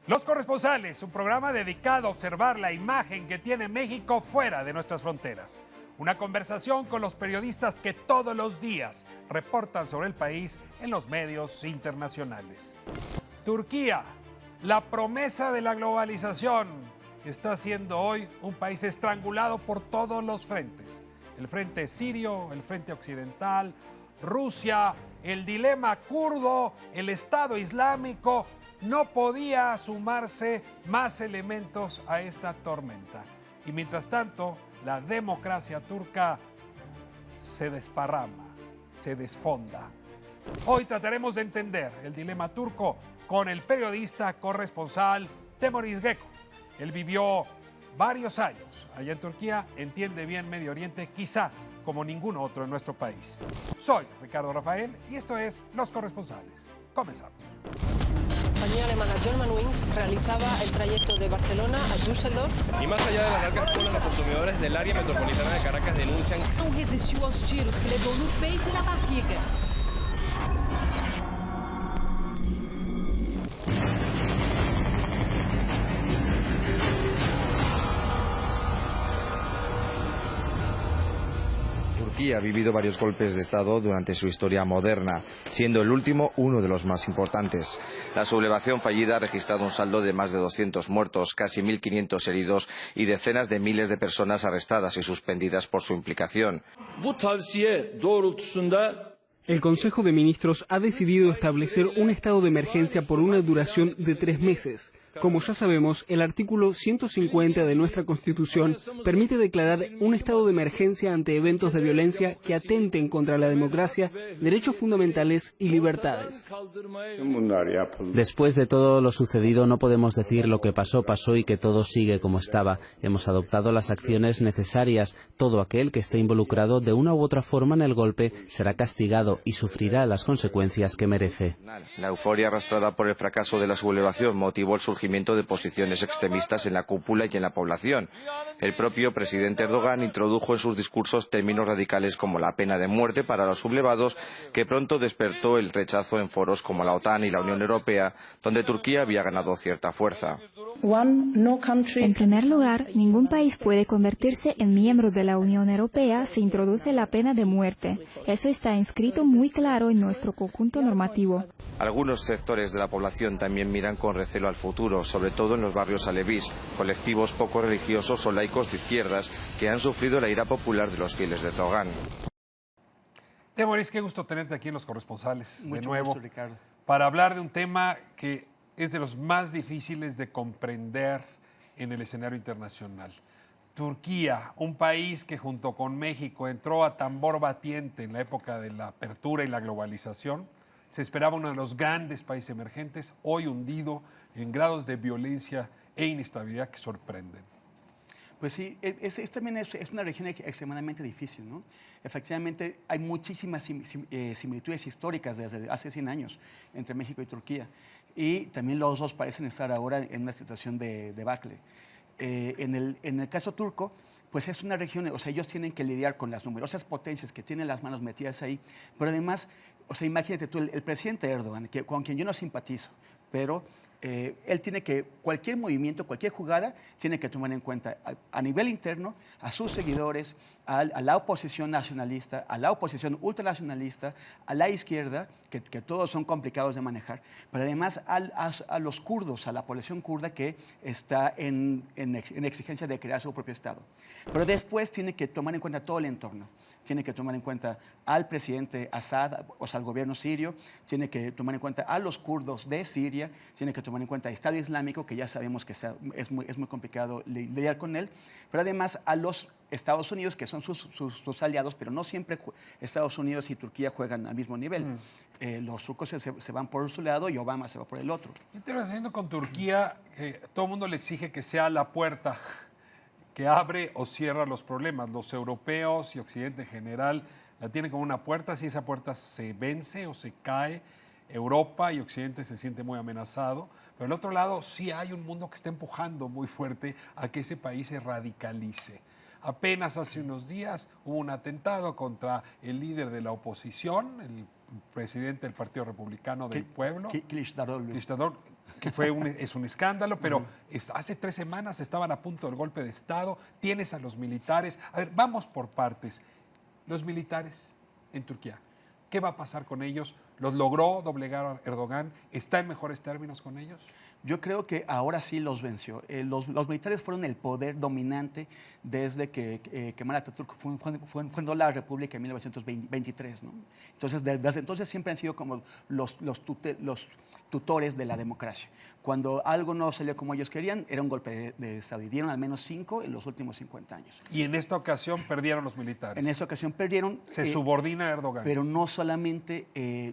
Los Corresponsales, un programa dedicado a observar la imagen que tiene México fuera de nuestras fronteras. Una conversación con los periodistas que todos los días reportan sobre el país en los medios internacionales. Turquía, la promesa de la globalización, está siendo hoy un país estrangulado por todos los frentes. El frente sirio, el frente occidental, Rusia, el dilema kurdo, el Estado Islámico. No podía sumarse más elementos a esta tormenta. Y mientras tanto, la democracia turca se desparrama, se desfonda. Hoy trataremos de entender el dilema turco con el periodista corresponsal Temoris Geko. Él vivió varios años allá en Turquía, entiende bien Medio Oriente, quizá como ningún otro en nuestro país. Soy Ricardo Rafael y esto es Los Corresponsales. Comenzamos. La compañía alemana Germanwings realizaba el trayecto de Barcelona a Düsseldorf. Y más allá de las largas colas, los consumidores del área metropolitana de Caracas denuncian. Não resistiu aos tiros que levou no peito e na barriga. Turquía ha vivido varios golpes de Estado durante su historia moderna, siendo el último uno de los más importantes. La sublevación fallida ha registrado un saldo de más de 200 muertos, casi 1.500 heridos y decenas de miles de personas arrestadas y suspendidas por su implicación. El Consejo de Ministros ha decidido establecer un estado de emergencia por una duración de 3 meses. Como ya sabemos, el artículo 150 de nuestra Constitución permite declarar un estado de emergencia ante eventos de violencia que atenten contra la democracia, derechos fundamentales y libertades. Después de todo lo sucedido, no podemos decir lo que pasó, pasó y que todo sigue como estaba. Hemos adoptado las acciones necesarias. Todo aquel que esté involucrado de una u otra forma en el golpe será castigado y sufrirá las consecuencias que merece. La euforia arrastrada por el fracaso de la sublevación motivó el surgimiento de posiciones extremistas en la cúpula y en la población. El propio presidente Erdogan introdujo en sus discursos términos radicales como la pena de muerte para los sublevados, que pronto despertó el rechazo en foros como la OTAN y la Unión Europea, donde Turquía había ganado cierta fuerza. En primer lugar, ningún país puede convertirse en miembro de la Unión Europea si introduce la pena de muerte. Eso está inscrito muy claro en nuestro conjunto normativo. Algunos sectores de la población también miran con recelo al futuro, sobre todo en los barrios alevís, colectivos poco religiosos o laicos de izquierdas que han sufrido la ira popular de los fieles de Erdogan. Temoris, qué gusto tenerte aquí en Los Corresponsales de nuevo, gusto, Ricardo, para hablar de un tema que es de los más difíciles de comprender en el escenario internacional. Turquía, un país que junto con México entró a tambor batiente en la época de la apertura y la globalización. Se esperaba uno de los grandes países emergentes, hoy hundido en grados de violencia e inestabilidad que sorprenden. Pues sí, también es una región extremadamente difícil, ¿no? Efectivamente, hay muchísimas similitudes históricas desde hace 100 años entre México y Turquía. Y también los dos parecen estar ahora en una situación de debacle. En el caso turco, pues es una región, o sea, ellos tienen que lidiar con las numerosas potencias que tienen las manos metidas ahí, pero además, o sea, imagínate tú, el presidente Erdogan, con quien yo no simpatizo, pero él tiene que, cualquier movimiento, cualquier jugada, tiene que tomar en cuenta a nivel interno a sus seguidores, a la oposición nacionalista, a la oposición ultranacionalista, a la izquierda, que todos son complicados de manejar, pero además a los kurdos, a la población kurda que está en exigencia de crear su propio Estado. Pero después tiene que tomar en cuenta todo el entorno. Tiene que tomar en cuenta al presidente Assad, o sea, al gobierno sirio, tiene que tomar en cuenta a los kurdos de Siria, tiene que tomar en cuenta al Estado Islámico, que ya sabemos que es muy complicado lidiar con él, pero además a los Estados Unidos, que son sus aliados, pero no siempre Estados Unidos y Turquía juegan al mismo nivel. Los turcos se van por su lado y Obama se va por el otro. ¿Qué te estás haciendo con Turquía? Todo el mundo le exige que sea la puerta que abre o cierra los problemas. Los europeos y Occidente en general la tienen como una puerta. Si esa puerta se vence o se cae, Europa y Occidente se siente muy amenazado. Pero al otro lado sí hay un mundo que está empujando muy fuerte a que ese país se radicalice. Apenas hace unos días hubo un atentado contra el líder de la oposición, el presidente del Partido Republicano del Pueblo, Kılıçdaroğlu, que es un escándalo, pero hace 3 semanas estaban a punto del golpe de Estado. Tienes a los militares. A ver, vamos por partes. Los militares en Turquía, ¿qué va a pasar con ellos? ¿Los logró doblegar a Erdogan? ¿Está en mejores términos con ellos? Yo creo que ahora sí los venció. Los militares fueron el poder dominante desde que Kemal Atatürk fundó la República en 1923, ¿no? Entonces, desde entonces siempre han sido como los tutores de la democracia. Cuando algo no salió como ellos querían, era un golpe de Estado. Y dieron al menos 5 en los últimos 50 años. Y en esta ocasión perdieron los militares. En esta ocasión perdieron. Se subordina a Erdogan. Pero no solamente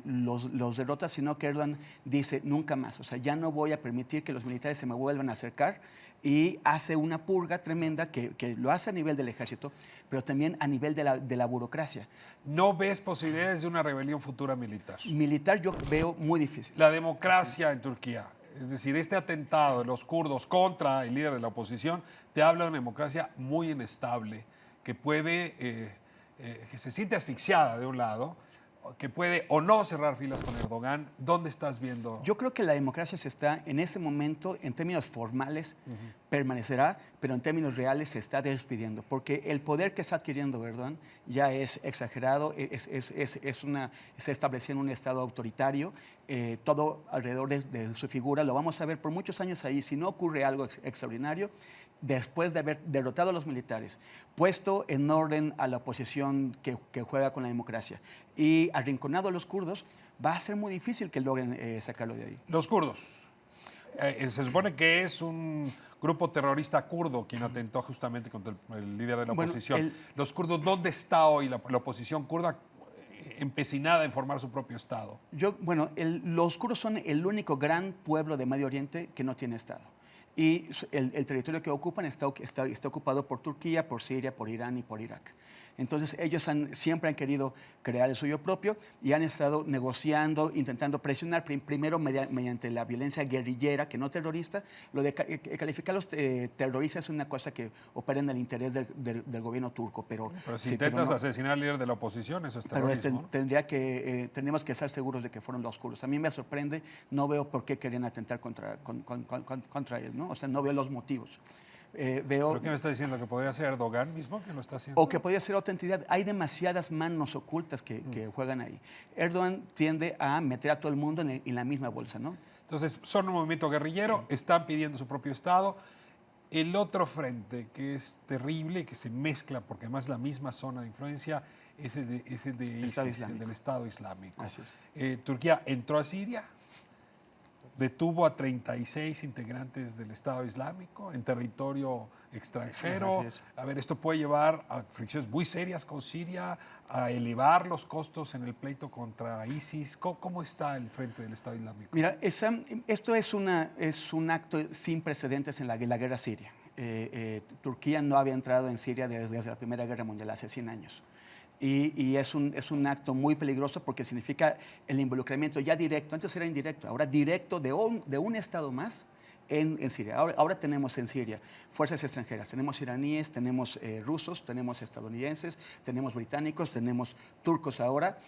los derrotas, sino que Erdogan dice nunca más. O sea, ya no voy a permitir que los militares se me vuelvan a acercar, y hace una purga tremenda que lo hace a nivel del ejército, pero también a nivel de la burocracia. ¿No ves posibilidades de una rebelión futura militar? Militar yo veo muy difícil. La democracia en Turquía, es decir, este atentado de los kurdos contra el líder de la oposición, te habla de una democracia muy inestable, que puede, que se siente asfixiada de un lado, que puede o no cerrar filas con Erdogan. ¿Dónde estás viendo? Yo creo que la democracia se está, en este momento, en términos formales, permanecerá, pero en términos reales se está despidiendo, porque el poder que está adquiriendo Erdogan ya es exagerado, se estableciendo un Estado autoritario, todo alrededor de su figura. Lo vamos a ver por muchos años ahí. Si no ocurre algo extraordinario, después de haber derrotado a los militares, puesto en orden a la oposición que juega con la democracia y arrinconado a los kurdos, va a ser muy difícil que logren sacarlo de ahí. Los kurdos. Se supone que es un grupo terrorista kurdo quien atentó justamente contra el líder de la oposición. Los kurdos, ¿dónde está hoy la oposición kurda empecinada en formar su propio Estado? Los kurdos son el único gran pueblo de Medio Oriente que no tiene Estado. Y el territorio que ocupan está ocupado por Turquía, por Siria, por Irán y por Irak. Entonces ellos siempre han querido crear el suyo propio y han estado negociando, intentando presionar primero mediante la violencia guerrillera, que no terrorista. Lo de calificarlos terroristas es una cosa que opera en el interés del gobierno turco. Pero si intentas asesinar al líder de la oposición, eso es terrorismo. Pero tenemos que estar seguros de que fueron los kurdos. A mí me sorprende, no veo por qué querían atentar contra él, ¿no? O sea, no veo los motivos. ¿Pero qué me está diciendo? ¿Que podría ser Erdogan mismo que lo está haciendo? O que podría ser otra entidad. Hay demasiadas manos ocultas que juegan ahí. Erdogan tiende a meter a todo el mundo en la misma bolsa, ¿no? Entonces, son un movimiento guerrillero, están pidiendo su propio Estado. El otro frente, que es terrible y que se mezcla, porque además es la misma zona de influencia, es el de ISIS, el del Estado Islámico. Así es. Turquía entró a Siria, detuvo a 36 integrantes del Estado Islámico en territorio extranjero. A ver, esto puede llevar a fricciones muy serias con Siria, a elevar los costos en el pleito contra ISIS. ¿Cómo está el frente del Estado Islámico? Mira, esto es un acto sin precedentes en la guerra siria. Turquía no había entrado en Siria desde la Primera Guerra Mundial, hace 100 años. Y es un acto muy peligroso porque significa el involucramiento ya directo, antes era indirecto, ahora directo de un Estado más en Siria. Ahora tenemos en Siria fuerzas extranjeras, tenemos iraníes, tenemos rusos, tenemos estadounidenses, tenemos británicos, tenemos turcos ahora,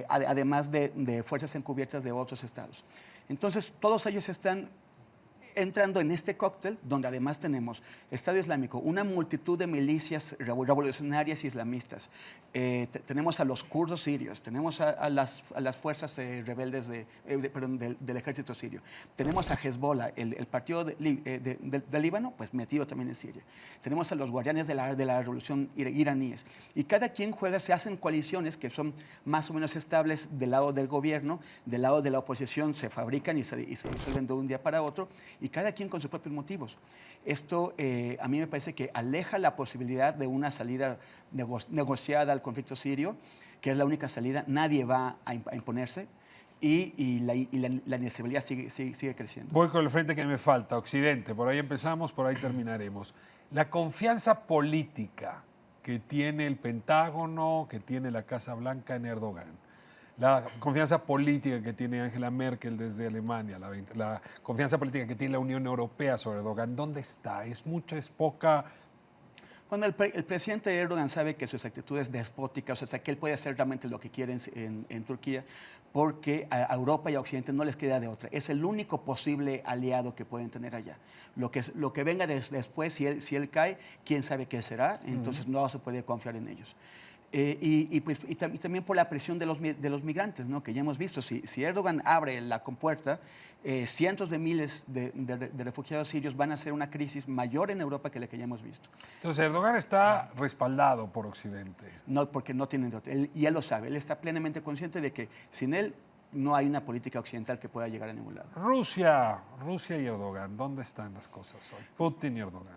además de fuerzas encubiertas de otros estados. Entonces, todos ellos están entrando en este cóctel, donde además tenemos Estado Islámico, una multitud de milicias revolucionarias islamistas. Tenemos a los kurdos sirios, tenemos a las fuerzas rebeldes del ejército sirio. Tenemos a Hezbollah, el partido del Líbano, pues metido también en Siria. Tenemos a los guardianes de la revolución iraníes. Y cada quien se hacen coaliciones que son más o menos estables del lado del gobierno, del lado de la oposición se fabrican y se disuelven de un día para otro, y cada quien con sus propios motivos. Esto a mí me parece que aleja la posibilidad de una salida negociada al conflicto sirio, que es la única salida. Nadie va a imponerse y la inestabilidad sigue creciendo. Voy con el frente que me falta, Occidente. Por ahí empezamos, por ahí terminaremos. La confianza política que tiene el Pentágono, que tiene la Casa Blanca en Erdogan. La confianza política que tiene Angela Merkel desde Alemania, la confianza política que tiene la Unión Europea sobre Erdogan, ¿dónde está? ¿Es mucha, es poca? Bueno, el presidente Erdogan sabe que sus actitudes despóticas, o sea, que él puede hacer realmente lo que quiere en Turquía, porque a Europa y a Occidente no les queda de otra. Es el único posible aliado que pueden tener allá. Lo que venga después, si él cae, quién sabe qué será, entonces no se puede confiar en ellos. Y también por la presión de los migrantes, ¿no? Que ya hemos visto, si Erdogan abre la compuerta, cientos de miles de refugiados sirios van a ser una crisis mayor en Europa que la que ya hemos visto. Entonces Erdogan está respaldado por Occidente. No, porque no tienen de otra. Y él lo sabe, él está plenamente consciente de que sin él no hay una política occidental que pueda llegar a ningún lado. Rusia y Erdogan, ¿dónde están las cosas hoy? Putin y Erdogan.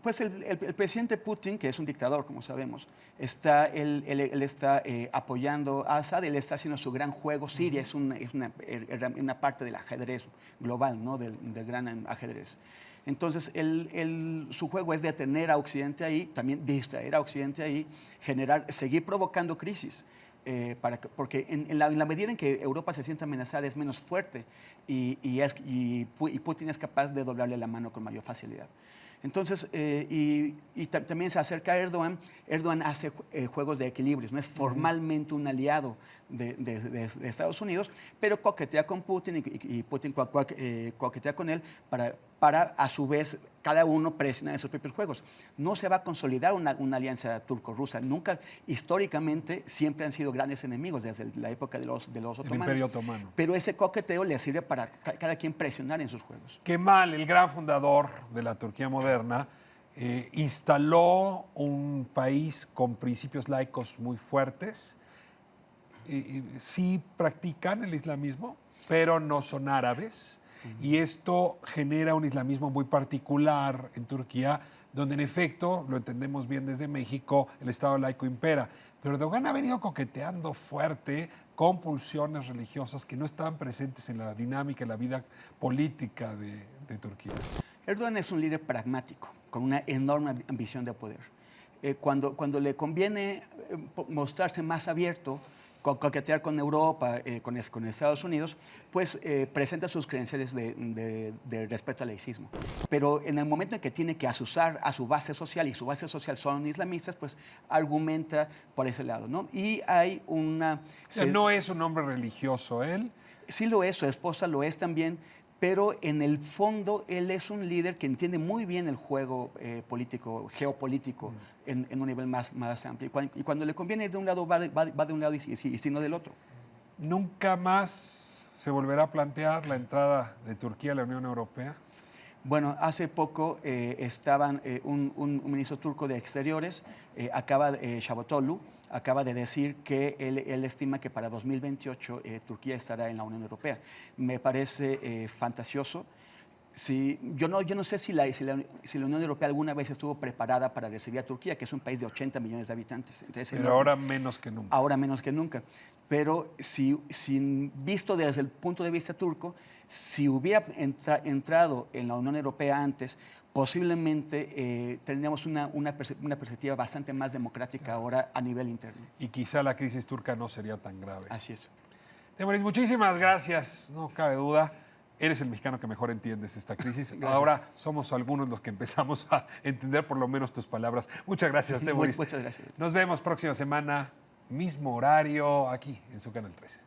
Pues el presidente Putin, que es un dictador, como sabemos, él está apoyando a Assad, él está haciendo su gran juego. Siria es una parte del ajedrez global, ¿no? del gran ajedrez. Entonces, su juego es detener a Occidente ahí, también distraer a Occidente ahí, seguir provocando crisis. Porque en la medida en que Europa se siente amenazada es menos fuerte y Putin es capaz de doblarle la mano con mayor facilidad. Entonces, también se acerca a Erdogan. Erdogan hace juegos de equilibrios, no es formalmente un aliado de Estados Unidos, pero coquetea con Putin y Putin coquetea con él para a su vez cada uno presionar en sus propios juegos. No se va a consolidar una alianza turco-rusa. Nunca, históricamente, siempre han sido grandes enemigos desde la época de los otomanos. El Imperio Otomano. Pero ese coqueteo le sirve para cada quien presionar en sus juegos. Kemal, el gran fundador de la Turquía moderna, instaló un país con principios laicos muy fuertes. Sí practican el islamismo, pero no son árabes. Y esto genera un islamismo muy particular en Turquía, donde en efecto, lo entendemos bien desde México, el Estado laico impera. Pero Erdogan ha venido coqueteando fuerte con pulsiones religiosas que no estaban presentes en la dinámica, en la vida política de Turquía. Erdogan es un líder pragmático, con una enorme ambición de poder. Cuando le conviene mostrarse más abierto, coquetear con Europa, con Estados Unidos, pues presenta sus credenciales de respeto al laicismo. Pero en el momento en que tiene que asusar a su base social, y su base social son islamistas, pues argumenta por ese lado, ¿no? Y hay una... O sea, no es un hombre religioso él. Sí lo es, su esposa lo es también, pero en el fondo él es un líder que entiende muy bien el juego político, geopolítico, en un nivel más amplio. Y cuando le conviene ir de un lado, va de un lado y si no del otro. ¿Nunca más se volverá a plantear la entrada de Turquía a la Unión Europea? Bueno, hace poco estaban un ministro turco de Exteriores, Çavuşoğlu, acaba de decir que él estima que para 2028 Turquía estará en la Unión Europea. Me parece fantasioso. Yo no sé si la Unión Europea alguna vez estuvo preparada para recibir a Turquía, que es un país de 80 millones de habitantes. Entonces, pero ahora menos que nunca. Ahora menos que nunca. Pero visto desde el punto de vista turco, si hubiera entrado en la Unión Europea antes, posiblemente tendríamos una perspectiva bastante más democrática ahora a nivel interno. Y quizá la crisis turca no sería tan grave. Así es. Temoris, muchísimas gracias. No cabe duda. Eres el mexicano que mejor entiendes esta crisis. Gracias. Ahora somos algunos los que empezamos a entender por lo menos tus palabras. Muchas gracias, Temoris. Muchas gracias. Nos vemos próxima semana, mismo horario, aquí en su Canal 13.